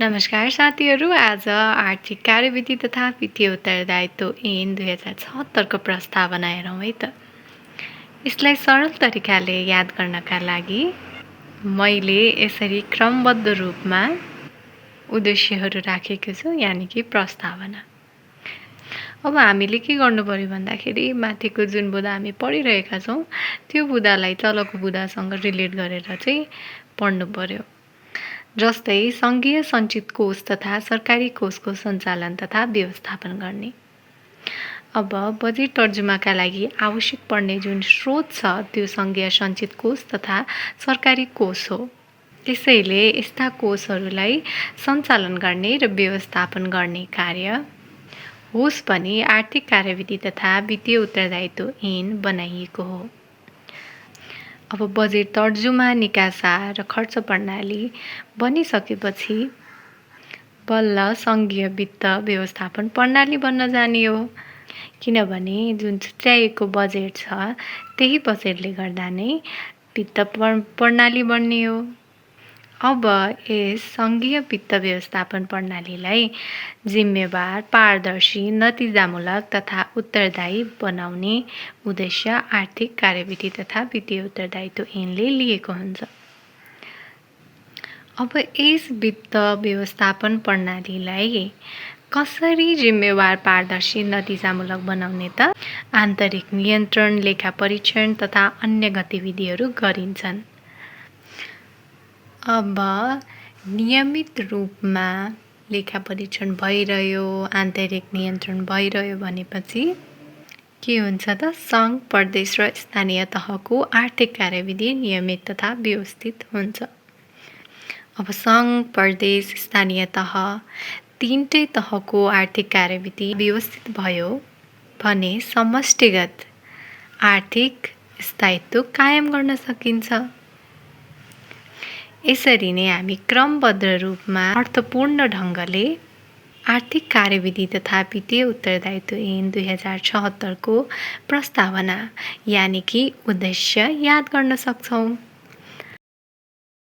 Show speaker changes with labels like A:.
A: नमस्कार साथीहरू। आज आर्थिक कार्यविधि तथा वित्तीय उत्तरदायित्व ऐन 2076 को प्रस्तावना हेरौँ है त। यसलाई सरल तरिकाले याद गर्नका लागि मैले यसरी क्रमबद्ध रूपमा उद्देश्यहरू राखेको छु, यानि कि प्रस्तावना। अब हामीले के गर्नु पर्यो भन्दाखेरि माथिको जुन बुँदा हामी पढिरहेका छौँ त्यो बुँदालाई तलको बुँदासँग रिलेट गरेर चाहिँ पढ्नु पर्यो। जस्तै सङ्घीय सञ्चित कोष तथा सरकारी कोषको सञ्चालन तथा व्यवस्थापन गर्ने। अब बजेट तर्जुमाका लागि आवश्यक पर्ने जुन स्रोत छ त्यो सङ्घीय सञ्चित कोष तथा सरकारी कोष हो। त्यसैले यस्ता कोषहरूलाई सञ्चालन गर्ने र व्यवस्थापन गर्ने कार्य होस् भनी आर्थिक कार्यविधि तथा वित्तीय उत्तरदायित्व ऐन बनाइएको हो। अब बजेट तर्जुमा, निकासा र खर्च प्रणाली बनिसकेपछि बल्ल सङ्घीय वित्त व्यवस्थापन प्रणाली बन्न जाने हो। किनभने जुन छुट्याएको बजेट छ त्यही बजेटले गर्दा नै वित्त प्रणाली बन्ने हो। अब यस सङ्घीय वित्त व्यवस्थापन प्रणालीलाई जिम्मेवार, पारदर्शी, नतिजामूलक तथा उत्तरदायी बनाउने उद्देश्य आर्थिक कार्यविधि तथा वित्तीय उत्तरदायित्व ऐनले लिएको हुन्छ। अब यस वित्त व्यवस्थापन प्रणालीलाई कसरी जिम्मेवार, पारदर्शी, नतिजामूलक बनाउने त? आन्तरिक नियन्त्रण, लेखा परीक्षण तथा अन्य गतिविधिहरू गरिन्छन्। अब नियमित रूपमा लेखा परीक्षण भइरह्यो, आन्तरिक नियन्त्रण भइरह्यो भनेपछि के हुन्छ त? सङ्घ, प्रदेश र स्थानीय तहको आर्थिक कार्यविधि नियमित तथा व्यवस्थित हुन्छ। अब सङ्घ, प्रदेश, स्थानीय तह तीनटै तहको आर्थिक कार्यविधि व्यवस्थित भयो भने समष्टिगत आर्थिक स्थायित्व कायम गर्न सकिन्छ। यसरी नै हामी क्रमबद्ध रूपमा अर्थपूर्ण ढङ्गले आर्थिक कार्यविधि तथा वित्तीय उत्तरदायित्व ऐन 2076 को प्रस्तावना यानि कि उद्देश्य याद गर्न सक्छौँ।